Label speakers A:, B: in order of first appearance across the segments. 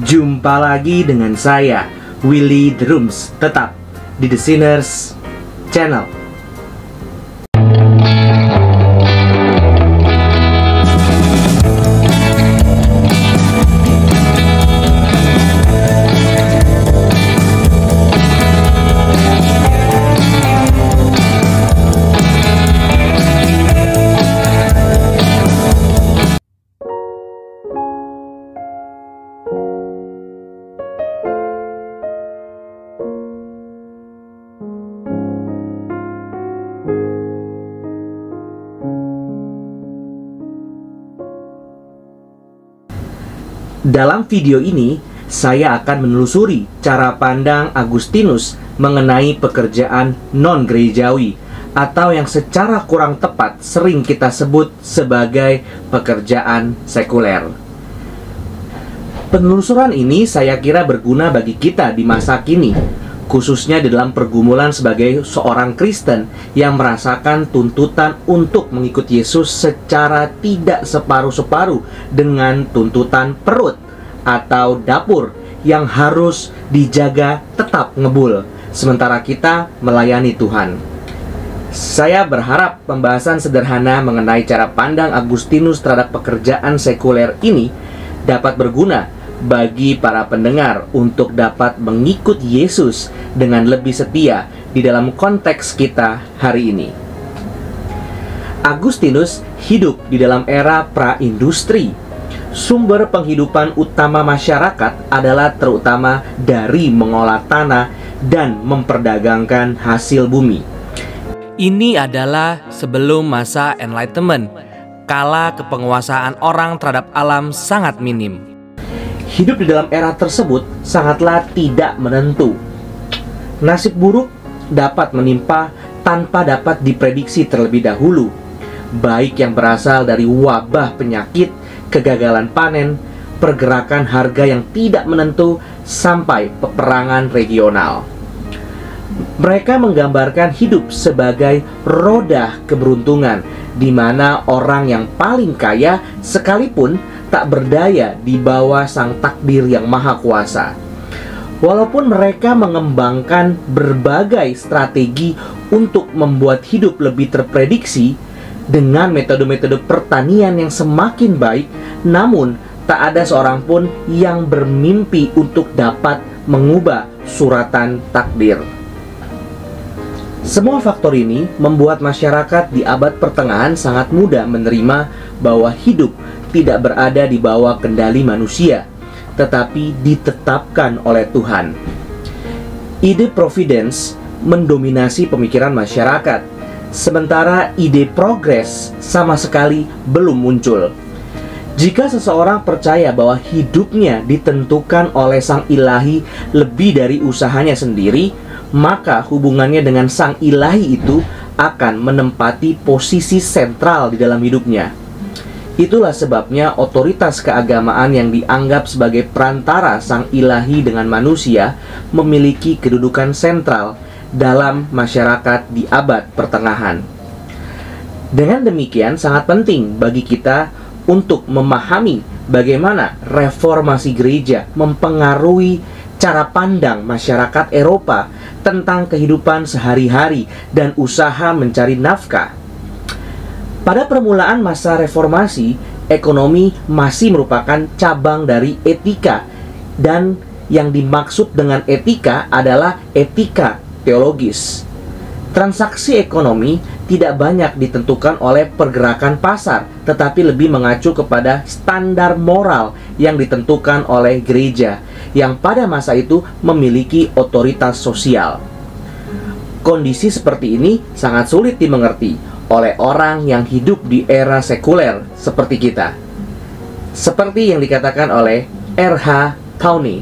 A: Jumpa lagi dengan saya, Willy Drums, tetap di The Sinners Channel. Dalam video ini, saya akan menelusuri cara pandang Agustinus mengenai pekerjaan non-gerejawi, atau yang secara kurang tepat sering kita sebut sebagai pekerjaan sekuler. Penelusuran ini saya kira berguna bagi kita di masa kini, khususnya di dalam pergumulan sebagai seorang Kristen yang merasakan tuntutan untuk mengikuti Yesus secara tidak separuh-separuh dengan tuntutan perut atau dapur yang harus dijaga tetap ngebul, sementara kita melayani Tuhan. Saya berharap pembahasan sederhana mengenai cara pandang Agustinus terhadap pekerjaan sekuler ini dapat berguna bagi para pendengar untuk dapat mengikut Yesus dengan lebih setia di dalam konteks kita hari ini. Agustinus hidup di dalam era pra-industri. Sumber penghidupan utama masyarakat adalah terutama dari mengolah tanah dan memperdagangkan hasil bumi. Ini adalah sebelum masa Enlightenment, kala kepenguasaan orang terhadap alam sangat minim. Hidup di dalam era tersebut sangatlah tidak menentu. Nasib buruk dapat menimpa tanpa dapat diprediksi terlebih dahulu, baik yang berasal dari wabah penyakit, kegagalan panen, pergerakan harga yang tidak menentu, sampai peperangan regional. Mereka menggambarkan hidup sebagai roda keberuntungan, di mana orang yang paling kaya sekalipun tak berdaya di bawah sang takdir yang maha kuasa. Walaupun mereka mengembangkan berbagai strategi untuk membuat hidup lebih terprediksi dengan metode-metode pertanian yang semakin baik, namun tak ada seorang pun yang bermimpi untuk dapat mengubah suratan takdir. Semua faktor ini membuat masyarakat di abad pertengahan sangat mudah menerima bahwa hidup tidak berada di bawah kendali manusia, tetapi ditetapkan oleh Tuhan. Ide providence mendominasi pemikiran masyarakat, sementara ide progres sama sekali belum muncul. Jika seseorang percaya bahwa hidupnya ditentukan oleh Sang Ilahi lebih dari usahanya sendiri, maka hubungannya dengan Sang Ilahi itu akan menempati posisi sentral di dalam hidupnya. Itulah sebabnya otoritas keagamaan yang dianggap sebagai perantara Sang Ilahi dengan manusia memiliki kedudukan sentral dalam masyarakat di abad pertengahan. Dengan demikian, sangat penting bagi kita untuk memahami bagaimana reformasi gereja mempengaruhi cara pandang masyarakat Eropa tentang kehidupan sehari-hari dan usaha mencari nafkah. Pada permulaan masa reformasi, ekonomi masih merupakan cabang dari etika, dan yang dimaksud dengan etika adalah etika teologis. Transaksi ekonomi tidak banyak ditentukan oleh pergerakan pasar, tetapi lebih mengacu kepada standar moral yang ditentukan oleh gereja, yang pada masa itu memiliki otoritas sosial. Kondisi seperti ini sangat sulit dimengerti oleh orang yang hidup di era sekuler seperti kita. Seperti yang dikatakan oleh R.H. Tawney.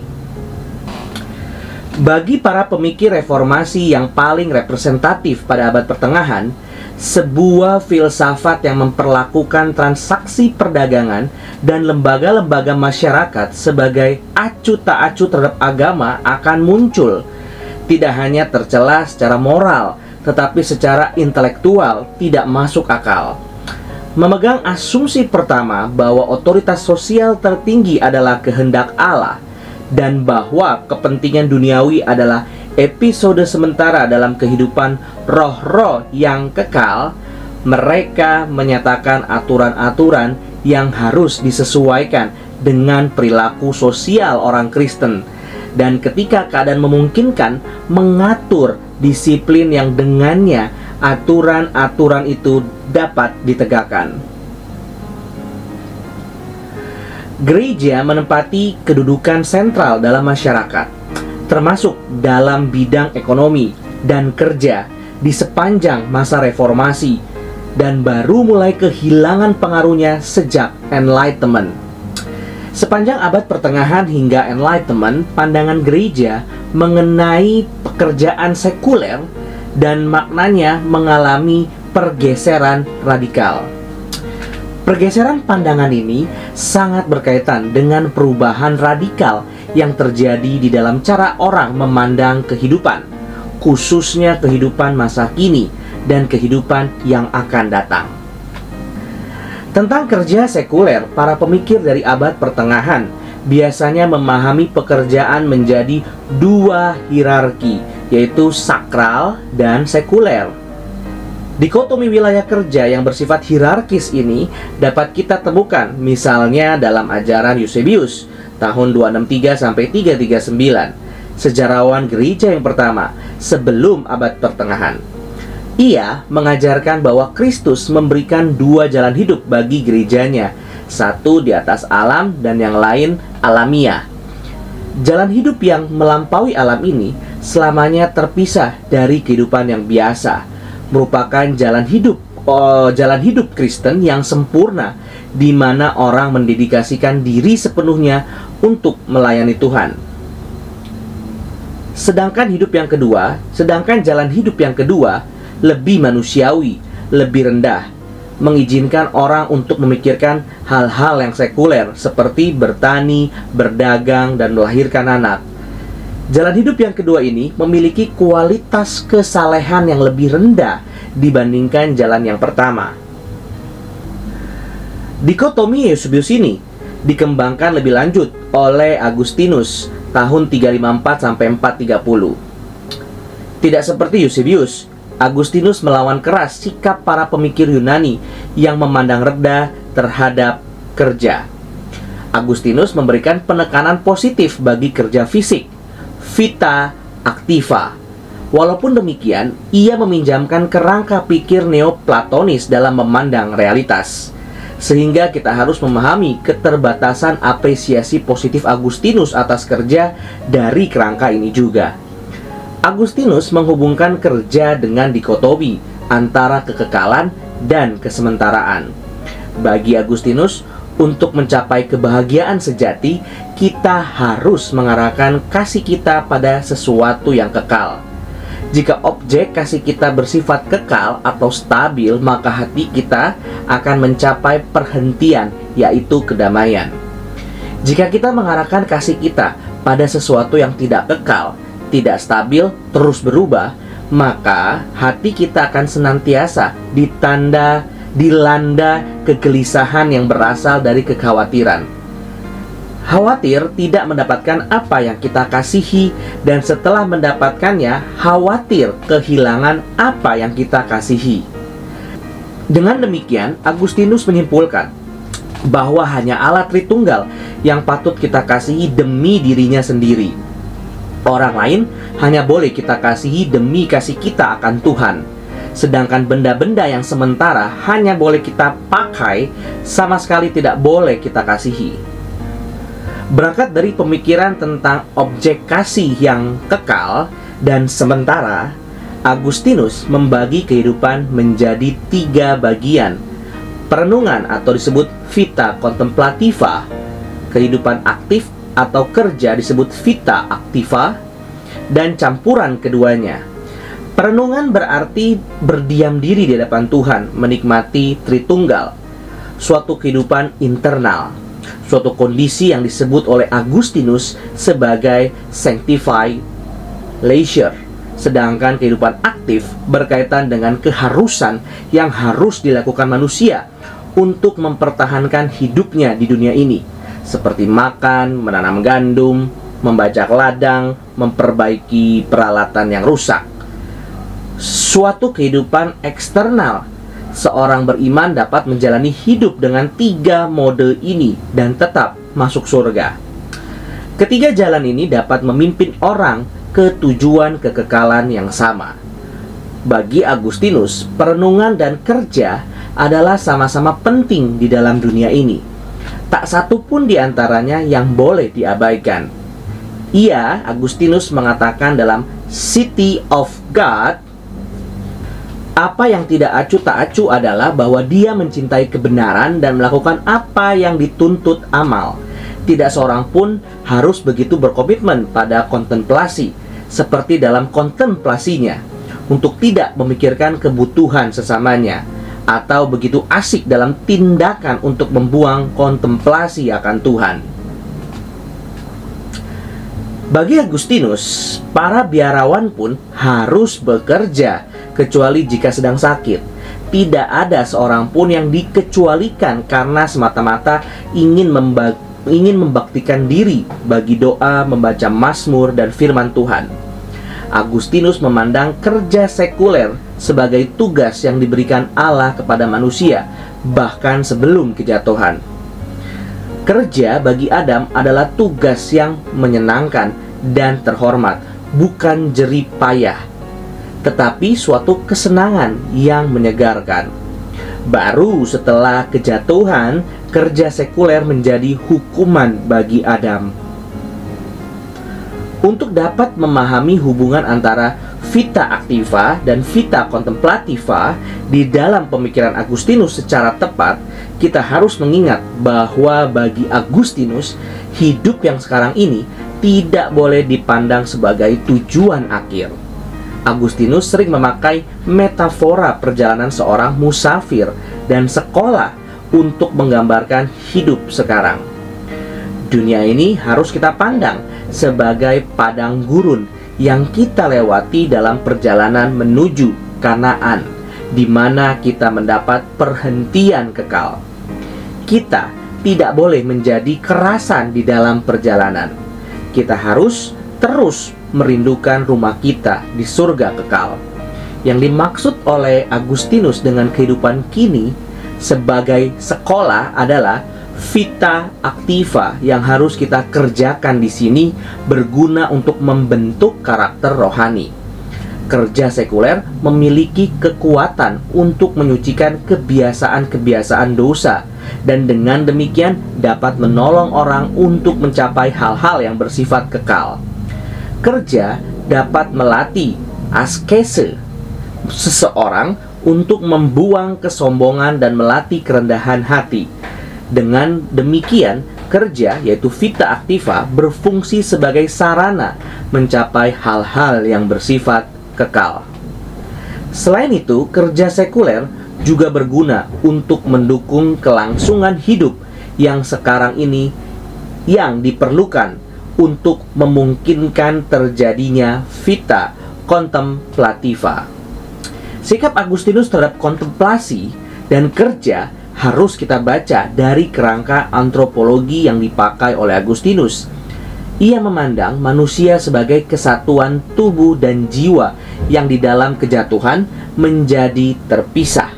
A: Bagi para pemikir reformasi yang paling representatif pada abad pertengahan, sebuah filsafat yang memperlakukan transaksi perdagangan dan lembaga-lembaga masyarakat sebagai acu tak acu terhadap agama akan muncul. Tidak hanya tercela secara moral, tetapi secara intelektual tidak masuk akal. Memegang asumsi pertama bahwa otoritas sosial tertinggi adalah kehendak Allah, dan bahwa kepentingan duniawi adalah episode sementara dalam kehidupan roh-roh yang kekal, mereka menyatakan aturan-aturan yang harus disesuaikan dengan perilaku sosial orang Kristen, dan ketika keadaan memungkinkan, mengatur disiplin yang dengannya aturan-aturan itu dapat ditegakkan. Gereja menempati kedudukan sentral dalam masyarakat, termasuk dalam bidang ekonomi dan kerja di sepanjang masa reformasi, dan baru mulai kehilangan pengaruhnya sejak Enlightenment. Sepanjang abad pertengahan hingga Enlightenment, pandangan gereja mengenai pekerjaan sekuler dan maknanya mengalami pergeseran radikal. Pergeseran pandangan ini sangat berkaitan dengan perubahan radikal yang terjadi di dalam cara orang memandang kehidupan, khususnya kehidupan masa kini dan kehidupan yang akan datang. Tentang kerja sekuler, para pemikir dari abad pertengahan biasanya memahami pekerjaan menjadi dua hierarki, yaitu sakral dan sekuler. Dikotomi wilayah kerja yang bersifat hierarkis ini dapat kita temukan misalnya dalam ajaran Eusebius tahun 263 sampai 339, sejarawan gereja yang pertama sebelum abad pertengahan. Ia mengajarkan bahwa Kristus memberikan dua jalan hidup bagi gerejanya, satu di atas alam dan yang lain alamiah. Jalan hidup yang melampaui alam ini selamanya terpisah dari kehidupan yang biasa, merupakan jalan hidup Kristen yang sempurna, di mana orang mendedikasikan diri sepenuhnya untuk melayani Tuhan. Sedangkan jalan hidup yang kedua lebih manusiawi, lebih rendah, mengizinkan orang untuk memikirkan hal-hal yang sekuler seperti bertani, berdagang, dan melahirkan anak. Jalan hidup yang kedua ini memiliki kualitas kesalehan yang lebih rendah dibandingkan jalan yang pertama. Dikotomi Eusebius ini dikembangkan lebih lanjut oleh Agustinus tahun 354 sampai 430. Tidak seperti Eusebius, Agustinus melawan keras sikap para pemikir Yunani yang memandang rendah terhadap kerja. Agustinus memberikan penekanan positif bagi kerja fisik, vita activa. Walaupun demikian, ia meminjamkan kerangka pikir neoplatonis dalam memandang realitas, sehingga kita harus memahami keterbatasan apresiasi positif Agustinus atas kerja dari kerangka ini juga. Agustinus menghubungkan kerja dengan dikotomi antara kekekalan dan kesementaraan. Bagi Agustinus, untuk mencapai kebahagiaan sejati, kita harus mengarahkan kasih kita pada sesuatu yang kekal. Jika objek kasih kita bersifat kekal atau stabil, maka hati kita akan mencapai perhentian, yaitu kedamaian. Jika kita mengarahkan kasih kita pada sesuatu yang tidak kekal, tidak stabil, terus berubah, maka hati kita akan senantiasa dilanda kegelisahan yang berasal dari kekhawatiran. Khawatir tidak mendapatkan apa yang kita kasihi, dan setelah mendapatkannya, khawatir kehilangan apa yang kita kasihi. Dengan demikian, Agustinus menyimpulkan bahwa hanya Allah Tritunggal yang patut kita kasihi demi dirinya sendiri. Orang lain hanya boleh kita kasihi demi kasih kita akan Tuhan. Sedangkan benda-benda yang sementara hanya boleh kita pakai, sama sekali tidak boleh kita kasihi. Berangkat dari pemikiran tentang objek kasih yang kekal dan sementara, Agustinus membagi kehidupan menjadi 3 bagian. Perenungan atau disebut vita contemplativa, kehidupan aktif atau kerja disebut vita activa, dan campuran keduanya. Perenungan berarti berdiam diri di hadapan Tuhan, menikmati Tritunggal, suatu kehidupan internal, suatu kondisi yang disebut oleh Agustinus sebagai sanctified leisure. Sedangkan kehidupan aktif berkaitan dengan keharusan yang harus dilakukan manusia untuk mempertahankan hidupnya di dunia ini, seperti makan, menanam gandum, membajak ladang, memperbaiki peralatan yang rusak. Suatu kehidupan eksternal. Seorang beriman dapat menjalani hidup dengan 3 mode ini dan tetap masuk surga. Ketiga jalan ini dapat memimpin orang ke tujuan kekekalan yang sama. Bagi Agustinus, perenungan dan kerja adalah sama-sama penting di dalam dunia ini. Tak satu pun di antaranya yang boleh diabaikan. Agustinus mengatakan dalam City of God, apa yang tidak acuh tak acuh adalah bahwa dia mencintai kebenaran dan melakukan apa yang dituntut amal. Tidak seorang pun harus begitu berkomitmen pada kontemplasi, seperti dalam kontemplasinya, untuk tidak memikirkan kebutuhan sesamanya, atau begitu asik dalam tindakan untuk membuang kontemplasi akan Tuhan. Bagi Agustinus, para biarawan pun harus bekerja, kecuali jika sedang sakit. Tidak ada seorang pun yang dikecualikan karena semata-mata ingin membaktikan diri bagi doa, membaca mazmur dan firman Tuhan. Agustinus memandang kerja sekuler sebagai tugas yang diberikan Allah kepada manusia, bahkan sebelum kejatuhan. Kerja bagi Adam adalah tugas yang menyenangkan dan terhormat, bukan jerih payah, tetapi suatu kesenangan yang menyegarkan. Baru setelah kejatuhan, kerja sekuler menjadi hukuman bagi Adam. Untuk dapat memahami hubungan antara vita activa dan vita contemplativa di dalam pemikiran Agustinus secara tepat, kita harus mengingat bahwa bagi Agustinus, hidup yang sekarang ini tidak boleh dipandang sebagai tujuan akhir. Agustinus sering memakai metafora perjalanan seorang musafir dan sekolah untuk menggambarkan hidup sekarang. Dunia ini harus kita pandang sebagai padang gurun yang kita lewati dalam perjalanan menuju Kanaan, di mana kita mendapat perhentian kekal. Kita tidak boleh menjadi kerasan di dalam perjalanan. Kita harus terus merindukan rumah kita di surga kekal. Yang dimaksud oleh Agustinus dengan kehidupan kini sebagai sekolah adalah vita activa yang harus kita kerjakan di sini berguna untuk membentuk karakter rohani. Kerja sekuler memiliki kekuatan untuk menyucikan kebiasaan-kebiasaan dosa, dan dengan demikian dapat menolong orang untuk mencapai hal-hal yang bersifat kekal. Kerja dapat melatih askese seseorang untuk membuang kesombongan dan melatih kerendahan hati. Dengan demikian, kerja, yaitu vita activa, berfungsi sebagai sarana mencapai hal-hal yang bersifat kekal. Selain itu, kerja sekuler juga berguna untuk mendukung kelangsungan hidup yang sekarang ini yang diperlukan untuk memungkinkan terjadinya vita contemplativa. Sikap Agustinus terhadap kontemplasi dan kerja harus kita baca dari kerangka antropologi yang dipakai oleh Agustinus. Ia memandang manusia sebagai kesatuan tubuh dan jiwa yang di dalam kejatuhan menjadi terpisah.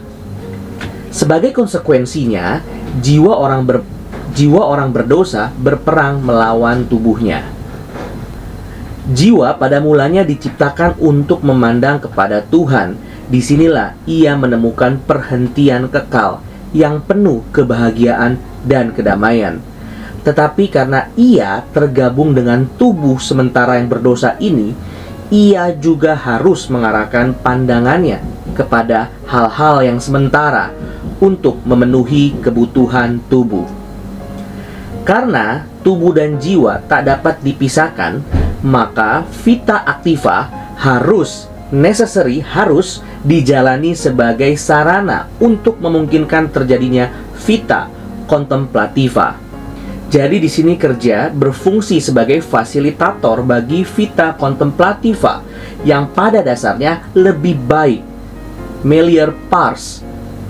A: Sebagai konsekuensinya, jiwa orang berdosa berperang melawan tubuhnya. Jiwa pada mulanya diciptakan untuk memandang kepada Tuhan. Disinilah ia menemukan perhentian kekal yang penuh kebahagiaan dan kedamaian. Tetapi karena ia tergabung dengan tubuh sementara yang berdosa ini, ia juga harus mengarahkan pandangannya kepada hal-hal yang sementara untuk memenuhi kebutuhan tubuh. Karena tubuh dan jiwa tak dapat dipisahkan, maka vita activa harus dijalani sebagai sarana untuk memungkinkan terjadinya vita contemplativa. Jadi di sini kerja berfungsi sebagai fasilitator bagi vita contemplativa yang pada dasarnya lebih baik, melior pars.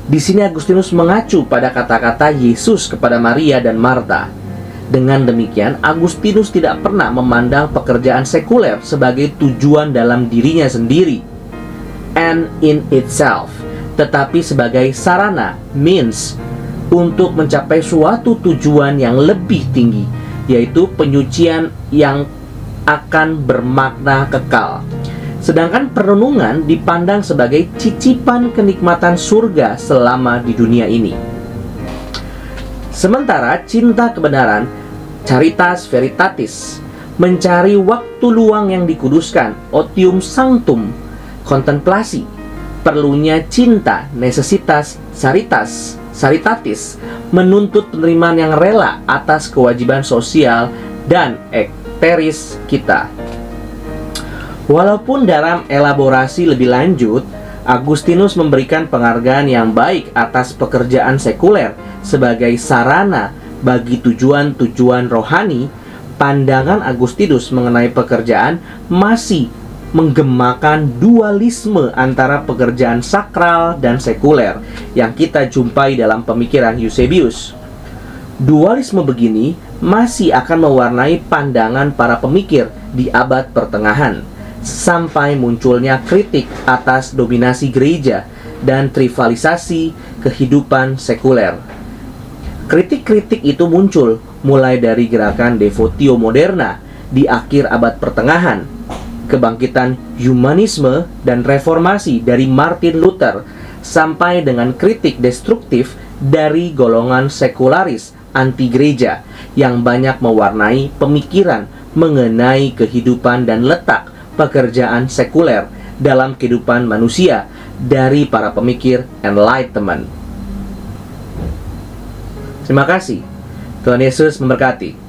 A: Di sini Agustinus mengacu pada kata-kata Yesus kepada Maria dan Marta. Dengan demikian, Agustinus tidak pernah memandang pekerjaan sekuler sebagai tujuan dalam dirinya sendiri, and in itself, tetapi sebagai sarana, means, untuk mencapai suatu tujuan yang lebih tinggi, yaitu penyucian yang akan bermakna kekal. Sedangkan perenungan dipandang sebagai cicipan kenikmatan surga selama di dunia ini. Sementara cinta kebenaran, caritas veritatis, mencari waktu luang yang dikuduskan, otium sanctum, kontemplasi, perlunya cinta, necessitas caritatis, menuntut penerimaan yang rela atas kewajiban sosial dan ekteris kita. Walaupun dalam elaborasi lebih lanjut, Agustinus memberikan penghargaan yang baik atas pekerjaan sekuler sebagai sarana bagi tujuan-tujuan rohani, pandangan Agustinus mengenai pekerjaan masih menggemakan dualisme antara pekerjaan sakral dan sekuler yang kita jumpai dalam pemikiran Eusebius. Dualisme begini masih akan mewarnai pandangan para pemikir di abad pertengahan, sampai munculnya kritik atas dominasi gereja dan trivalisasi kehidupan sekuler. Kritik-kritik itu muncul mulai dari gerakan devotio moderna di akhir abad pertengahan, kebangkitan humanisme dan reformasi dari Martin Luther, sampai dengan kritik destruktif dari golongan sekularis anti-gereja yang banyak mewarnai pemikiran mengenai kehidupan dan letak pekerjaan sekuler dalam kehidupan manusia dari para pemikir Enlightenment. Terima kasih. Tuhan Yesus memberkati.